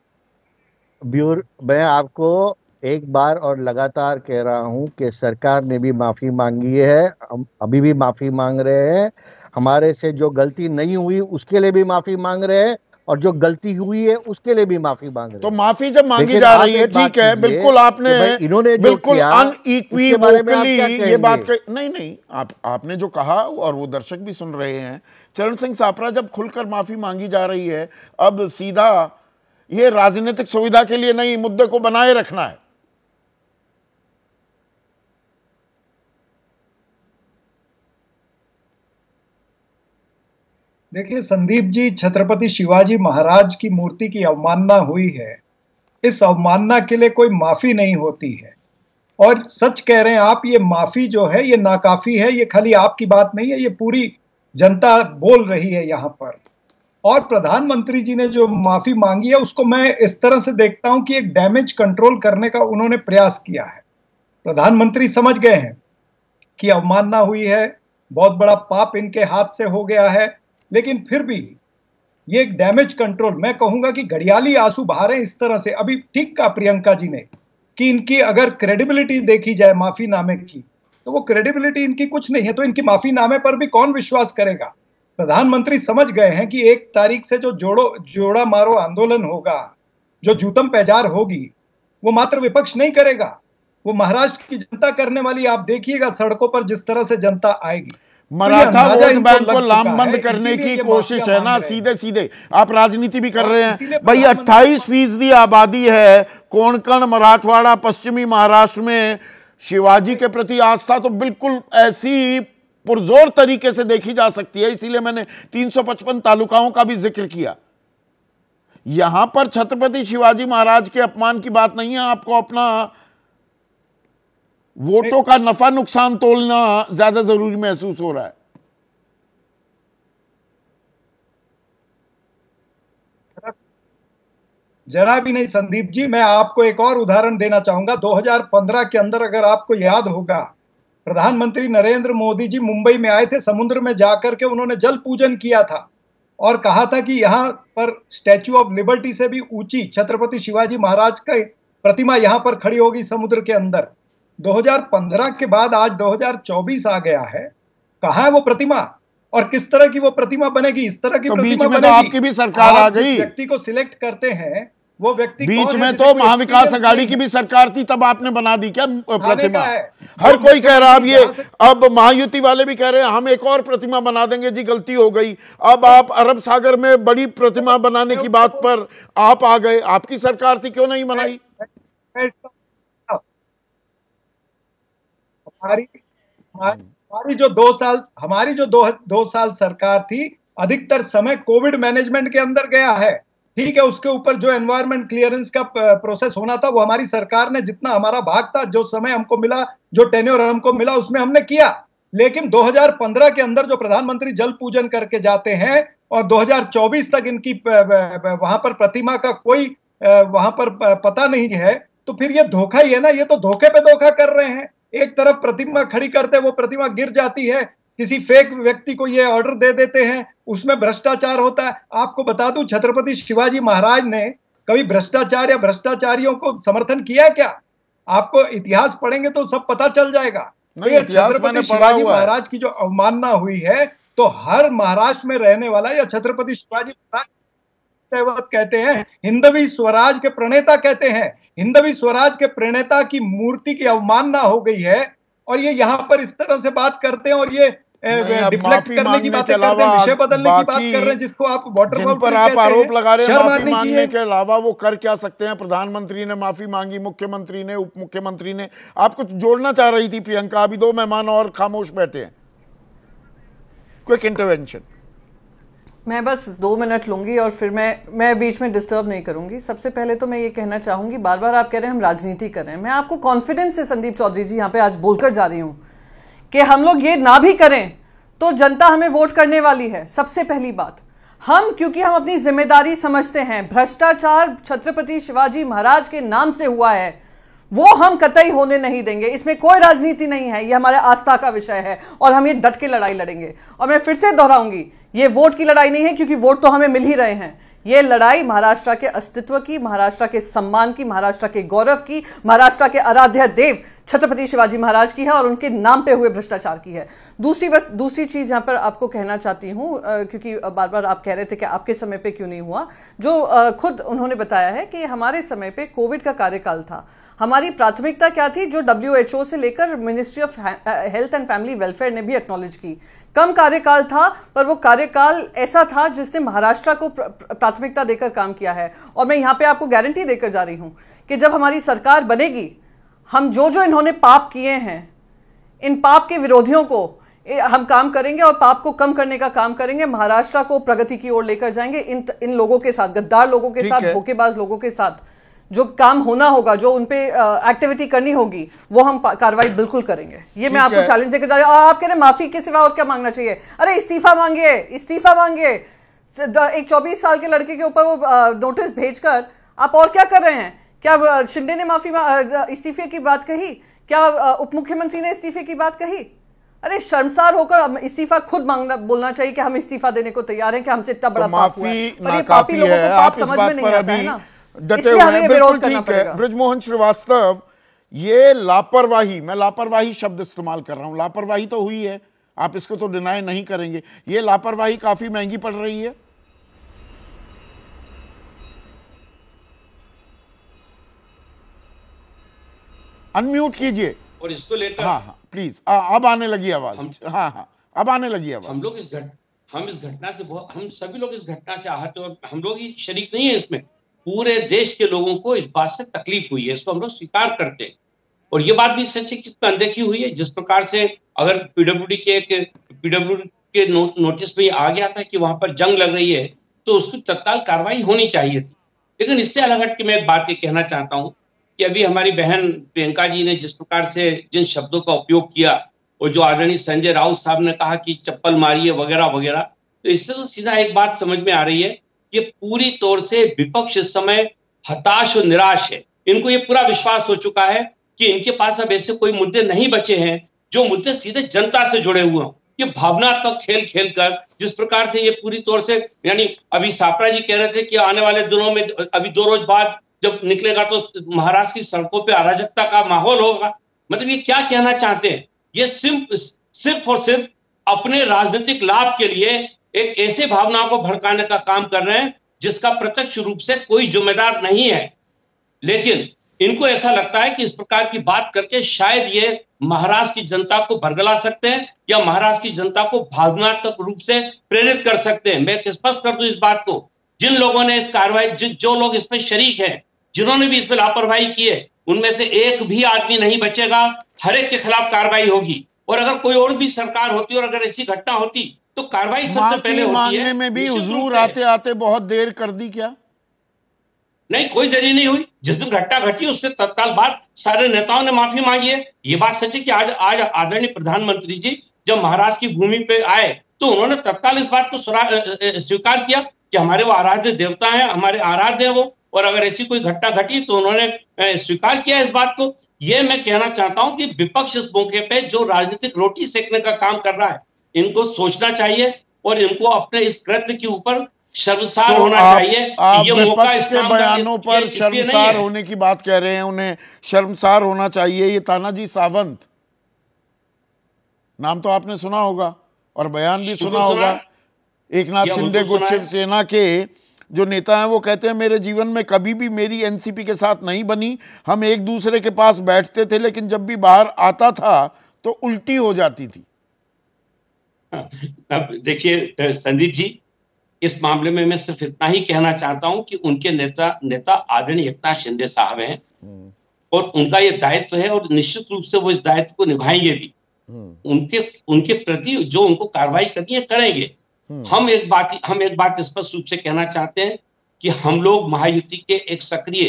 मैं आपको एक बार और लगातार कह रहा हूं कि सरकार ने भी माफी मांगी है, हम अभी भी माफी मांग रहे हैं। हमारे से जो गलती नहीं हुई उसके लिए भी माफी मांग रहे हैं और जो गलती हुई है उसके लिए भी माफी मांग रहे हैं। तो माफी जब मांगी जा रही है, ठीक है, बिल्कुल आपने इन्होंने बिल्कुल अनइक्विवोकली ये बात नहीं आपने जो कहा और वो दर्शक भी सुन रहे हैं। चरण सिंह सापरा जब खुलकर माफी मांगी जा रही है, अब सीधा ये राजनीतिक सुविधा के लिए नहीं, मुद्दे को बनाए रखना है। देखिए संदीप जी, छत्रपति शिवाजी महाराज की मूर्ति की अवमानना हुई है, इस अवमानना के लिए कोई माफी नहीं होती है। और सच कह रहे हैं आप, ये माफी जो है ये नाकाफी है। ये खाली आपकी बात नहीं है, ये पूरी जनता बोल रही है यहाँ पर। और प्रधानमंत्री जी ने जो माफी मांगी है उसको मैं इस तरह से देखता हूं कि एक डैमेज कंट्रोल करने का उन्होंने प्रयास किया है। प्रधानमंत्री समझ गए हैं कि अवमानना हुई है, बहुत बड़ा पाप इनके हाथ से हो गया है, लेकिन फिर भी ये एक डैमेज कंट्रोल, मैं कहूंगा कि घड़ियाली आंसू बहा रहे हैं इस तरह से। अभी ठीक कहा प्रियंका जी ने कि इनकी अगर क्रेडिबिलिटी देखी जाए माफीनामे की, तो वो क्रेडिबिलिटी इनकी कुछ नहीं है, तो इनकी माफीनामे पर भी कौन विश्वास करेगा। प्रधानमंत्री समझ गए हैं कि 1 तारीख से जो जोड़ा मारो आंदोलन होगा, जो जूतम पैजार होगी, वो मात्र विपक्ष नहीं करेगा, वो महाराष्ट्र की जनता करने वाली। आप देखिएगा सड़कों पर जिस तरह से जनता आएगी। मराठा वोट बैंक को लामबंद करने की कोशिश है ना, सीधे सीधे आप राजनीति भी कर रहे हैं भाई। 28% आबादी है कोंकण, मराठवाड़ा, पश्चिमी महाराष्ट्र में। शिवाजी के प्रति आस्था तो बिल्कुल ऐसी पुरजोर तरीके से देखी जा सकती है, इसीलिए मैंने 355 तालुकाओं का भी जिक्र किया। यहां पर छत्रपति शिवाजी महाराज के अपमान की बात नहीं है, आपको अपना वोटों का नफा नुकसान तोलना ज्यादा जरूरी महसूस हो रहा है। जरा भी नहीं संदीप जी। मैं आपको एक और उदाहरण देना चाहूंगा। 2015 के अंदर अगर आपको याद होगा, प्रधानमंत्री नरेंद्र मोदी जी मुंबई में आए थे, समुद्र में जाकर के उन्होंने जल पूजन किया था और कहा था कि यहां पर स्टैच्यू ऑफ लिबर्टी से भी ऊंची छत्रपति शिवाजी महाराज की प्रतिमा यहां पर खड़ी होगी समुद्र के अंदर। 2015 के बाद आज 2024 आ गया है, कहां है वो प्रतिमा और किस तरह की वो प्रतिमा बनेगी? इस तरह की तो प्रतिमा बीच में बनेगी। तो आपकी भी सरकार आ गई। व्यक्ति को सिलेक्ट करते हैं वो व्यक्ति बीच में तो महाविकास अघाड़ी की भी सरकार थी, तब आपने बना दी क्या प्रतिमा? हर कोई कह रहा, अब ये अब महायुति वाले भी कह रहे हैं हम एक और प्रतिमा बना देंगे जी, गलती हो गई। अब आप अरब सागर में बड़ी प्रतिमा बनाने की बात पर आप आ गए, आपकी सरकार थी, क्यों नहीं बनाई? हमारी जो 2 साल सरकार थी, अधिकतर समय कोविड मैनेजमेंट के अंदर गया है। ठीक है, उसके ऊपर जो एनवायरमेंट क्लियरेंस का प्रोसेस होना था वो हमारी सरकार ने, जितना हमारा भाग था, जो समय हमको मिला, जो टेन्योर हमको मिला, उसमें हमने किया। लेकिन 2015 के अंदर जो प्रधानमंत्री जल पूजन करके जाते हैं और 2024 तक इनकी वहां पर प्रतिमा का कोई वहां पर पता नहीं है, तो फिर ये धोखा ही है ना। ये तो धोखे पे धोखा कर रहे हैं। एक तरफ प्रतिमा खड़ी करते, वो प्रतिमा गिर जाती है, किसी फेक व्यक्ति को ये ऑर्डर दे देते हैं, उसमें भ्रष्टाचार होता है। आपको बता दूं, छत्रपति शिवाजी महाराज ने कभी भ्रष्टाचार या भ्रष्टाचारियों को समर्थन किया क्या? आपको इतिहास पढ़ेंगे तो सब पता चल जाएगा। तो ये छत्रपति शिवाजी महाराज की जो अवमानना हुई है, तो हर महाराष्ट्र में रहने वाला या छत्रपति शिवाजी महाराज कहते हैं, हिंदवी स्वराज के प्रणेता कहते हैं, हिंदवी स्वराज के प्रणेता की मूर्ति की अवमानना हो गई है और ये यहाँ पर इस तरह से बात करते हैं और ये डिफ्लेक्ट करने की बातें करते हैं, विषय बदलने की बात कर रहे हैं, जिसको आप वाटर पर आप आरोप लगा रहे हैं। माफी मांगने के अलावा वो कर क्या सकते हैं? प्रधानमंत्री ने माफी मांगी, मुख्यमंत्री ने, उप मुख्यमंत्री ने। आप कुछ जोड़ना चाह रही थी प्रियंका, अभी 2 मेहमान और खामोश बैठे हैं, क्विक इंटरवेंशन। मैं बस 2 मिनट लूंगी और फिर मैं बीच में डिस्टर्ब नहीं करूंगी। सबसे पहले तो मैं ये कहना चाहूंगी, बार बार आप कह रहे हैं हम राजनीति कर रहे हैं। मैं आपको कॉन्फिडेंस से संदीप चौधरी जी यहाँ पे आज बोलकर जा रही हूं कि हम लोग ये ना भी करें तो जनता हमें वोट करने वाली है। सबसे पहली बात, क्योंकि हम अपनी जिम्मेदारी समझते हैं, भ्रष्टाचार छत्रपति शिवाजी महाराज के नाम से हुआ है, वो हम कतई होने नहीं देंगे। इसमें कोई राजनीति नहीं है, ये हमारे आस्था का विषय है और हम ये डट के लड़ाई लड़ेंगे। और मैं फिर से दोहराऊंगी, ये वोट की लड़ाई नहीं है, क्योंकि वोट तो हमें मिल ही रहे हैं। ये लड़ाई महाराष्ट्र के अस्तित्व की, महाराष्ट्र के सम्मान की, महाराष्ट्र के गौरव की, महाराष्ट्र के आराध्य देव छत्रपति शिवाजी महाराज की है और उनके नाम पे हुए भ्रष्टाचार की है। दूसरी चीज यहां पर आपको कहना चाहती हूं, क्योंकि बार बार आप कह रहे थे कि आपके समय पे क्यों नहीं हुआ, जो खुद उन्होंने बताया है कि हमारे समय पे कोविड का कार्यकाल था। हमारी प्राथमिकता क्या थी, जो WHO से लेकर ministry of health and family welfare ने भी एक्नॉलेज की। कम कार्यकाल था, पर वो कार्यकाल ऐसा था जिसने महाराष्ट्र को प्राथमिकता देकर काम किया है। और मैं यहाँ पे आपको गारंटी देकर जा रही हूँ कि जब हमारी सरकार बनेगी, हम जो इन्होंने पाप किए हैं, इन पाप के विरोधियों को हम काम करेंगे और पाप को कम करने का काम करेंगे। महाराष्ट्र को प्रगति की ओर लेकर जाएंगे। इन लोगों के साथ, गद्दार लोगों के साथ, धोखेबाज लोगों के साथ जो काम होना होगा, जो उनपे एक्टिविटी करनी होगी, वो हम कार्रवाई बिल्कुल करेंगे। ये मैं आपको चैलेंज देकर जा रही हूँ। आप कह रहे माफी के सिवा और क्या मांगना चाहिए? अरे इस्तीफा मांगिए, इस्तीफा मांगिए। एक 24 साल के लड़के के ऊपर वो नोटिस भेजकर आप और क्या कर रहे हैं? क्या शिंदे ने इस्तीफे की बात कही? क्या उप मुख्यमंत्री ने इस्तीफे की बात कही? अरे शर्मसार होकर इस्तीफा खुद बोलना चाहिए कि हम इस्तीफा देने को तैयार हैं, कि हमसे इतना बड़ा पाप हुआ है। पर ये पापी लोगों को पाप समझ में नहीं आता है ना, इसलिए हमें ये विरोध करना पड़ेगा। बृजमोहन श्रीवास्तव, ये लापरवाही, मैं लापरवाही शब्द इस्तेमाल कर रहा हूं, लापरवाही तो हुई है, आप इसको तो डिनाई नहीं करेंगे। ये लापरवाही काफी महंगी पड़ रही है। अनम्यूट कीजिए और इसको लेकर, हाँ प्लीज, अब आने लगी आवाज। हाँ अब आने लगी आवाज। हम इस घटना से हम सभी लोग इस घटना से आहत हैं और हम लोग ही शरीक नहीं है इसमें। पूरे देश के लोगों को इस बात से तकलीफ हुई है, इसको हम लोग स्वीकार करते हैं। और ये बात भी सच है कि इसमें अनदेखी हुई है। जिस प्रकार से अगर पीडब्ल्यूडी के नोटिस में आ गया था कि वहां पर जंग लग रही है, तो उसकी तत्काल कार्रवाई होनी चाहिए थी। लेकिन इससे अलग हट के मैं एक बात ये कहना चाहता हूँ कि अभी हमारी बहन प्रियंका जी ने जिस प्रकार से जिन शब्दों का उपयोग किया, और जो आदरणीय संजय राउत साहब ने कहा कि चप्पल मारिए वगैरह वगैरह, तो इससे तो सीधा एक बात समझ में आ रही है कि पूरी तौर से विपक्ष इस समय हताश और निराश है। इनको ये पूरा विश्वास हो चुका है कि इनके पास अब ऐसे कोई मुद्दे नहीं बचे हैं जो मुद्दे सीधे जनता से जुड़े हुए हों। ये भावनात्मक खेल खेलकर जिस प्रकार से ये पूरी तौर से, यानी अभी सापरा जी कह रहे थे कि आने वाले दिनों में, अभी 2 रोज बाद जब निकलेगा तो महाराष्ट्र की सड़कों पे अराजकता का माहौल होगा। मतलब ये क्या कहना चाहते हैं? ये सिर्फ और सिर्फ अपने राजनीतिक लाभ के लिए एक ऐसे भावनाओं को भड़काने का काम कर रहे हैं जिसका प्रत्यक्ष रूप से कोई जिम्मेदार नहीं है। लेकिन इनको ऐसा लगता है कि इस प्रकार की बात करके शायद ये महाराष्ट्र की जनता को भरगला सकते हैं या महाराष्ट्र की जनता को भावनात्मक रूप से प्रेरित कर सकते हैं। मैं स्पष्ट कर दूं इस बात को, जिन लोगों ने इस कार्रवाई, जो लोग इसमें शरीक हैं, जिन्होंने भी इसमें लापरवाही की है, उनमें से एक भी आदमी नहीं बचेगा। हर एक के खिलाफ कार्रवाई होगी। और अगर कोई और भी सरकार होती और अगर ऐसी घटना होती तो कार्रवाई सबसे पहले होती है। में भी हुजूर आते आते बहुत देर कर दी क्या? नहीं, कोई देरी नहीं हुई। जिस दिन घटना घटी उससे तत्काल बाद सारे नेताओं ने माफी मांगी है। ये बात सच है कि आज आदरणीय प्रधानमंत्री जी जब महाराष्ट्र की भूमि पे आए तो उन्होंने तत्काल इस बात को स्वीकार किया कि हमारे वो आराध्य देवता हैं, हमारे आराध्य हैं वो, और अगर ऐसी कोई घटना घटी तो उन्होंने स्वीकार किया इस बात को। ये मैं कहना चाहता हूं कि विपक्ष इस मौके पे जो राजनीतिक रोटी सेकने का काम कर रहा है, इनको सोचना चाहिए और इनको अपने इस कृत्य के ऊपर शर्मसार होना चाहिए। ये विपक्ष के बयानों पर शर्मसार होने की बात कह रहे हैं, उन्हें शर्मसार होना चाहिए। ये तानाजी सावंत, नाम तो आपने सुना होगा और बयान भी सुना होगा। एकनाथ शिंदे गुट शिवसेना के जो नेता हैं वो कहते हैं मेरे जीवन में कभी भी मेरी एनसीपी के साथ नहीं बनी। हम एक दूसरे के पास बैठते थे, लेकिन जब भी बाहर आता था तो उल्टी हो जाती थी। अब देखिए संदीप जी, इस मामले में मैं सिर्फ इतना ही कहना चाहता हूं कि उनके नेता आदरणीय एकनाथ शिंदे साहब हैं और उनका ये दायित्व है और निश्चित रूप से वो इस दायित्व को निभाएंगे भी। उनके प्रति जो उनको कार्रवाई करनी है करेंगे। हम एक बात स्पष्ट रूप से कहना चाहते हैं कि हम लोग महायुति के एक सक्रिय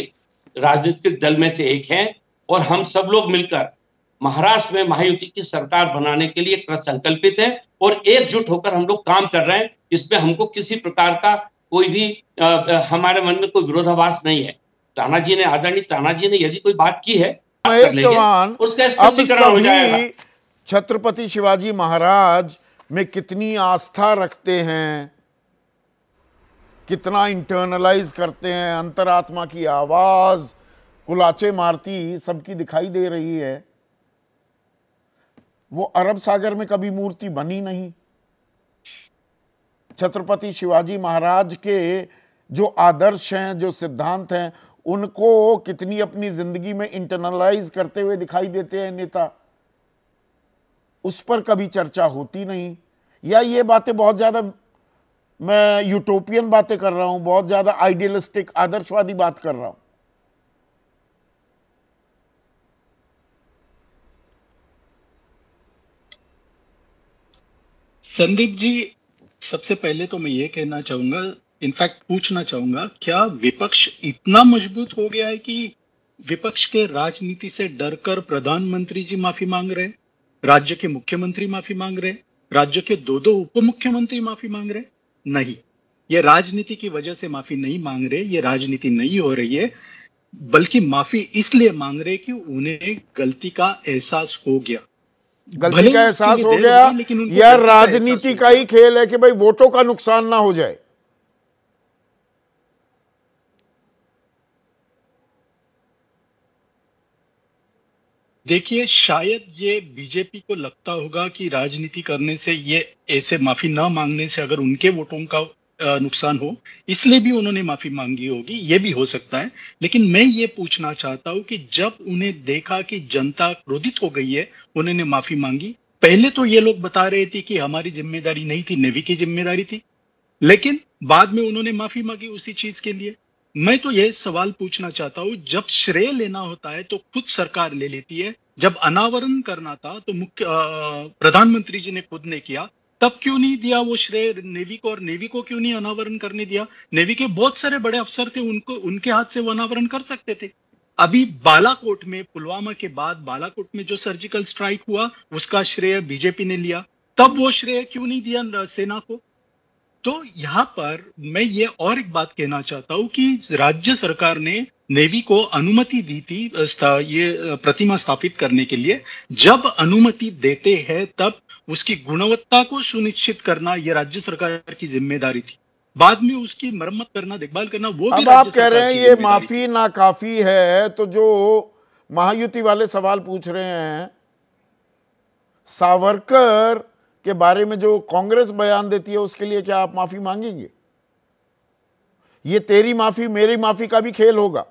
राजनीतिक दल में से एक हैं और हम सब लोग मिलकर महाराष्ट्र में महायुति की सरकार बनाने के लिए कृत संकल्पित हैं और एकजुट होकर हम लोग काम कर रहे हैं। इसमें हमको किसी प्रकार का कोई भी हमारे मन में कोई विरोधाभास नहीं है। आदरणीय तानाजी ने यदि कोई बात की है महेश चौहान, उसका स्पष्टीकरण हो जाएगा। छत्रपति शिवाजी महाराज में कितनी आस्था रखते हैं, कितना इंटरनलाइज करते हैं, अंतरात्मा की आवाज कुलाचे मारती सबकी दिखाई दे रही है। वो अरब सागर में कभी मूर्ति बनी नहीं। छत्रपति शिवाजी महाराज के जो आदर्श हैं, जो सिद्धांत हैं, उनको कितनी अपनी जिंदगी में इंटरनलाइज करते हुए दिखाई देते हैं नेता, उस पर कभी चर्चा होती नहीं। या ये बातें बहुत ज्यादा, मैं यूटोपियन बातें कर रहा हूं, बहुत ज्यादा आइडियलिस्टिक आदर्शवादी बात कर रहा हूं। संदीप जी, सबसे पहले तो मैं ये कहना चाहूंगा, इनफैक्ट पूछना चाहूंगा, क्या विपक्ष इतना मजबूत हो गया है कि विपक्ष के राजनीति से डरकर प्रधानमंत्री जी माफी मांग रहे, राज्य के मुख्यमंत्री माफी मांग रहे, राज्य के दो उप मुख्यमंत्री माफी मांग रहे? नहीं, ये राजनीति की वजह से माफी नहीं मांग रहे, ये राजनीति नहीं हो रही है, बल्कि माफी इसलिए मांग रहे कि उन्हें गलती का एहसास हो गया। गलती का एहसास हो गया या राजनीति का ही खेल है कि भाई वोटों का नुकसान ना हो जाए? देखिए, शायद ये बीजेपी को लगता होगा कि राजनीति करने से, ये ऐसे माफी ना मांगने से अगर उनके वोटों का नुकसान हो, इसलिए भी उन्होंने माफी मांगी होगी, ये भी हो सकता है। लेकिन मैं ये पूछना चाहता हूं कि जब उन्हें देखा कि जनता क्रोधित हो गई है, उन्होंने माफी मांगी। पहले तो ये लोग बता रहे थे कि हमारी जिम्मेदारी नहीं थी, नेवी की जिम्मेदारी थी, लेकिन बाद में उन्होंने माफी मांगी उसी चीज के लिए। मैं तो यह सवाल पूछना चाहता हूं, जब श्रेय लेना होता है तो खुद सरकार ले लेती है, जब अनावरण करना था तो प्रधानमंत्री जी ने खुद ने किया, तब क्यों नहीं दिया वो श्रेय नेवी को? और नेवी को क्यों नहीं अनावरण करने दिया? नेवी के बहुत सारे बड़े अफसर थे, उनके हाथ से वो अनावरण कर सकते थे। अभी बालाकोट में, पुलवामा के बाद बालाकोट में जो सर्जिकल स्ट्राइक हुआ, उसका श्रेय बीजेपी ने लिया, तब वो श्रेय क्यों नहीं दिया सेना को? तो यहाँ पर मैं ये और एक बात कहना चाहता हूं कि राज्य सरकार ने नेवी को अनुमति दी थी ये प्रतिमा स्थापित करने के लिए। जब अनुमति देते हैं तब उसकी गुणवत्ता को सुनिश्चित करना ये राज्य सरकार की जिम्मेदारी थी। बाद में उसकी मरम्मत करना, देखभाल करना, वो भी अब आप कह रहे हैं ये माफी नाकाफी है, तो जो महायुति वाले सवाल पूछ रहे हैं, सावरकर के बारे में जो कांग्रेस बयान देती है, उसके लिए क्या आप माफी मांगेंगे? ये तेरी माफी मेरी माफी का भी खेल होगा,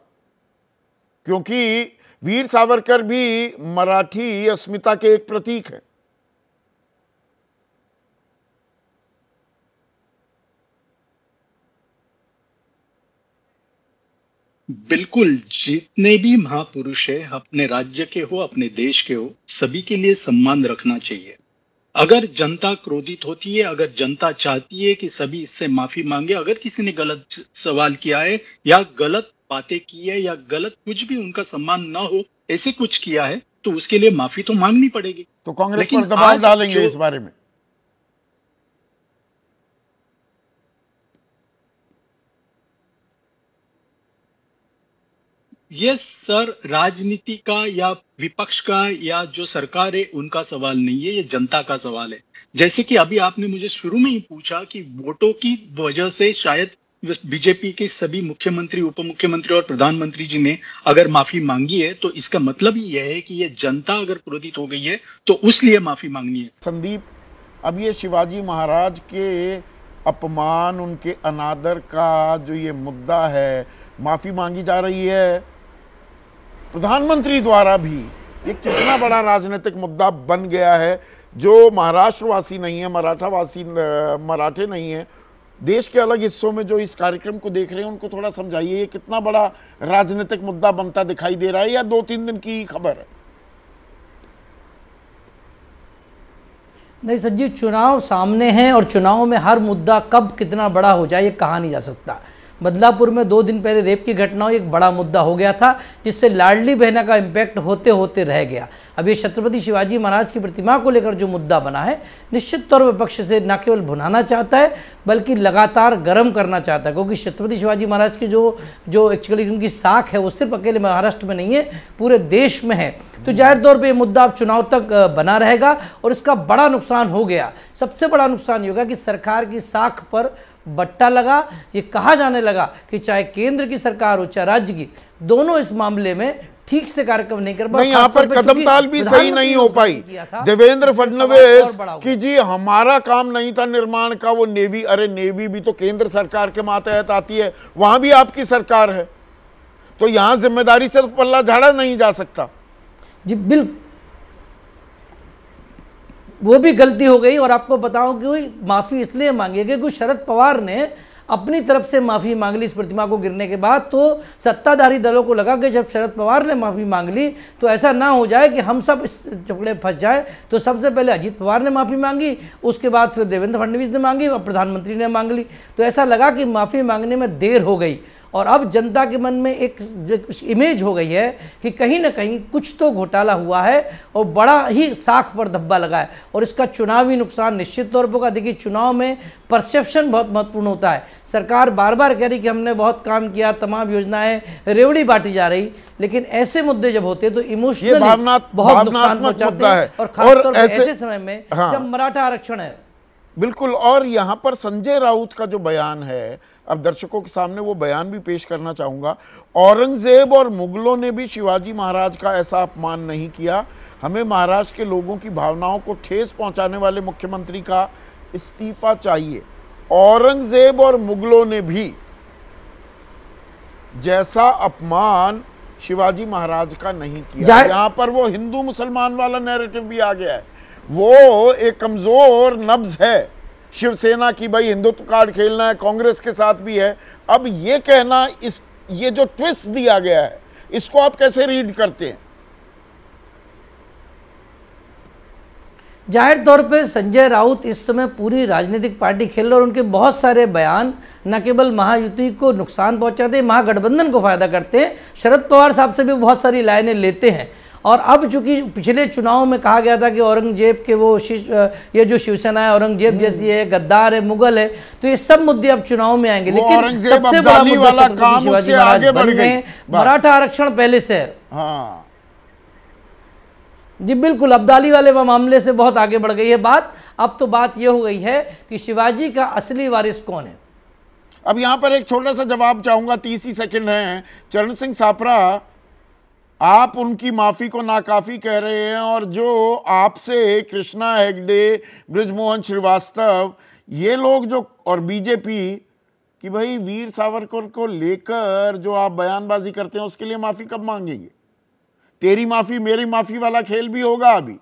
क्योंकि वीर सावरकर भी मराठी अस्मिता के एक प्रतीक है। बिल्कुल, जितने भी महापुरुष है, अपने राज्य के हो, अपने देश के हो, सभी के लिए सम्मान रखना चाहिए। अगर जनता क्रोधित होती है, अगर जनता चाहती है कि सभी इससे माफी मांगे, अगर किसी ने गलत सवाल किया है या गलत बातें की है या गलत कुछ भी, उनका सम्मान ना हो, ऐसे कुछ किया है, तो उसके लिए माफी तो मांगनी पड़ेगी। तो कांग्रेस पर दबाव डालेंगे इस बारे में? ये सर, राजनीति का या विपक्ष का या जो सरकार है उनका सवाल नहीं है, ये जनता का सवाल है। जैसे कि अभी आपने मुझे शुरू में ही पूछा कि वोटों की वजह से शायद बीजेपी के सभी मुख्यमंत्री, उप मुख्यमंत्री और प्रधानमंत्री जी ने अगर माफी मांगी है, तो इसका मतलब ही यह है कि ये जनता अगर क्रोधित हो गई है तो उसलिए माफी मांगनी है। संदीप, अब ये शिवाजी महाराज के अपमान, उनके अनादर का जो ये मुद्दा है, माफी मांगी जा रही है प्रधानमंत्री द्वारा भी। ये कितना बड़ा राजनीतिक मुद्दा बन गया है। जो महाराष्ट्रवासी नहीं है, मराठे नहीं है, देश के अलग हिस्सों में जो इस कार्यक्रम को देख रहे हैं, उनको थोड़ा समझाइए ये कितना बड़ा राजनीतिक मुद्दा बनता दिखाई दे रहा है, या 2-3 दिन की खबर है? नहीं संजीव, चुनाव सामने हैं और चुनाव में हर मुद्दा कब कितना बड़ा हो जाए ये कहा नहीं जा सकता। बदलापुर में 2 दिन पहले रेप की घटना हुई, एक बड़ा मुद्दा हो गया था जिससे लाडली बहना का इम्पैक्ट होते होते रह गया। अब ये छत्रपति शिवाजी महाराज की प्रतिमा को लेकर जो मुद्दा बना है, निश्चित तौर पर विपक्ष से न केवल भुनाना चाहता है बल्कि लगातार गर्म करना चाहता है, क्योंकि छत्रपति शिवाजी महाराज की जो एक्चुअली उनकी साख है वो सिर्फ अकेले महाराष्ट्र में नहीं है, पूरे देश में है। तो जाहिर तौर पर ये मुद्दा अब चुनाव तक बना रहेगा और इसका बड़ा नुकसान हो गया। सबसे बड़ा नुकसान ये होगा कि सरकार की साख पर बट्टा लगा। ये कहा जाने लगा कि चाहे केंद्र की सरकार हो चाहे राज्य की, दोनों इस मामले में ठीक से कार्यक्रम नहीं कर पाए। नहीं, यहाँ पर कदम ताल भी सही नहीं हो पाई। देवेंद्र फडणवीस कि जी हमारा काम नहीं था निर्माण का, वो नेवी, अरे नेवी भी तो केंद्र सरकार के मातहत आती है, वहां भी आपकी सरकार है, तो यहां जिम्मेदारी से तो पल्ला झाड़ा नहीं जा सकता। जी बिल्कुल, वो भी गलती हो गई। और आपको बताऊं कि माफ़ी इसलिए मांगी क्योंकि शरद पवार ने अपनी तरफ से माफ़ी मांग ली इस प्रतिमा को गिरने के बाद। तो सत्ताधारी दलों को लगा कि जब शरद पवार ने माफ़ी मांग ली तो ऐसा ना हो जाए कि हम सब इस चपड़े फंस जाए। तो सबसे पहले अजीत पवार ने माफ़ी मांगी, उसके बाद फिर देवेंद्र फडणवीस ने मांगी और प्रधानमंत्री ने मांग ली। तो ऐसा लगा कि माफ़ी मांगने में देर हो गई और अब जनता के मन में एक इमेज हो गई है कि कहीं ना कहीं कुछ तो घोटाला हुआ है और बड़ा ही साख पर धब्बा लगा है और इसका चुनावी नुकसान निश्चित तौर पर होगा। देखिए, चुनाव में परसेप्शन बहुत महत्वपूर्ण होता है। सरकार बार बार कह रही कि हमने बहुत काम किया, तमाम योजनाएं रेवड़ी बांटी जा रही, लेकिन ऐसे मुद्दे जब होते हैं तो इमोशनली बहुत नुकसान पहुंचाते हैं और खासतौर पर ऐसे समय में जब मराठा आरक्षण है। बिल्कुल। और यहां पर संजय राउत का जो बयान है, अब दर्शकों के सामने वो बयान भी पेश करना चाहूंगा। औरंगजेब और मुगलों ने भी शिवाजी महाराज का ऐसा अपमान नहीं किया। हमें महाराष्ट्र के लोगों की भावनाओं को ठेस पहुंचाने वाले मुख्यमंत्री का इस्तीफा चाहिए। औरंगजेब और मुगलों ने भी जैसा अपमान शिवाजी महाराज का नहीं किया। यहां पर वो हिंदू मुसलमान वाला नैरेटिव भी आ गया है। वो एक कमजोर नब्ज है शिवसेना की, भाई हिंदुत्व कार्ड खेलना है, कांग्रेस के साथ भी है। अब ये कहना, ये जो ट्विस्ट दिया गया है, इसको आप कैसे रीड करते हैं? जाहिर तौर पे संजय राउत इस समय पूरी राजनीतिक पार्टी खेल रहे और उनके बहुत सारे बयान न केवल महायुति को नुकसान पहुंचाते हैं, महागठबंधन को फायदा करते हैं। शरद पवार साहब से भी बहुत सारी लाइनें लेते हैं। और अब चूंकि पिछले चुनाव में कहा गया था कि औरंगजेब के वो ये जो शिवसेना है औरंगजेब जैसी है, गद्दार है, मुगल है, तो ये सब मुद्दे अब चुनाव में आएंगे। लेकिन सबसे बड़ा मुद्दा छत्रपति शिवाजी महाराज बन गए। मराठा आरक्षण पहले से है। हाँ जी बिल्कुल, अब्दाली वाले मामले से बहुत आगे बढ़ गई है बात। अब तो बात यह हो गई है कि शिवाजी का असली वारिस कौन है। अब यहां पर एक छोटा सा जवाब चाहूंगा, 30 ही सेकंड है। चरण सिंह सापरा, आप उनकी माफ़ी को नाकाफ़ी कह रहे हैं और जो आपसे कृष्णा हेगड़े, बृजमोहन श्रीवास्तव, ये लोग जो, और बीजेपी कि भाई वीर सावरकर को लेकर जो आप बयानबाजी करते हैं उसके लिए माफ़ी कब मांगेंगे? तेरी माफ़ी मेरी माफ़ी वाला खेल भी होगा अभी।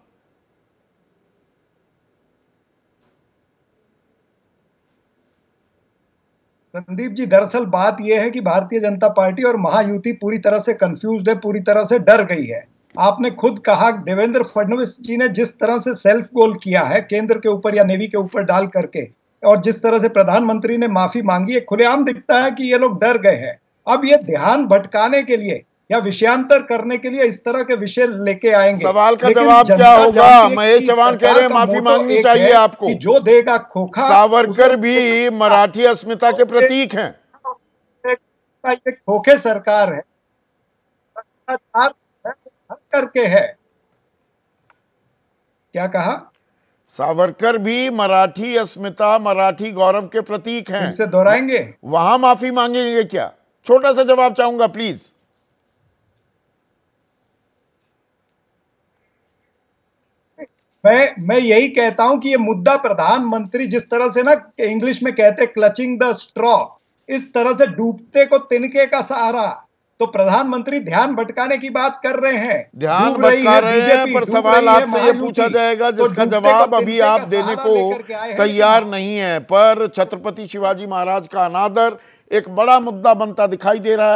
संदीप जी, दरअसल बात यह है कि भारतीय जनता पार्टी और महायुति पूरी तरह से कंफ्यूज्ड है, पूरी तरह से डर गई है। आपने खुद कहा, देवेंद्र फडणवीस जी ने जिस तरह से सेल्फ गोल किया है केंद्र के ऊपर या नेवी के ऊपर डाल करके, और जिस तरह से प्रधानमंत्री ने माफी मांगी है, खुलेआम दिखता है कि ये लोग डर गए हैं। अब ये ध्यान भटकाने के लिए या विषयांतर करने के लिए इस तरह के विषय लेके आएंगे। सवाल का जवाब क्या होगा? महेश चौहान कह रहे हैं माफी मांगनी चाहिए आपको। जो देगा खोखा। सावरकर भी मराठी अस्मिता के प्रतीक हैं। खोखे सरकार है, करके है। क्या कहा? सावरकर भी मराठी अस्मिता, मराठी गौरव के प्रतीक हैं। इसे दोहराएंगे? वहां माफी मांगेंगे क्या? छोटा सा जवाब चाहूंगा प्लीज। मैं यही कहता हूं कि ये मुद्दा प्रधानमंत्री जिस तरह से ना इंग्लिश में कहते हैं क्लचिंग द स्ट्रॉ, इस तरह से डूबते को तिनके का सहारा, तो प्रधानमंत्री ध्यान भटकाने की बात कर रहे हैं। ध्यान भटका रहे हैं, पर सवाल आपसे ये पूछा जाएगा जिसका जवाब अभी आप देने को तैयार नहीं है। पर छत्रपति शिवाजी महाराज का अनादर एक बड़ा मुद्दा बनता दिखाई दे रहा है।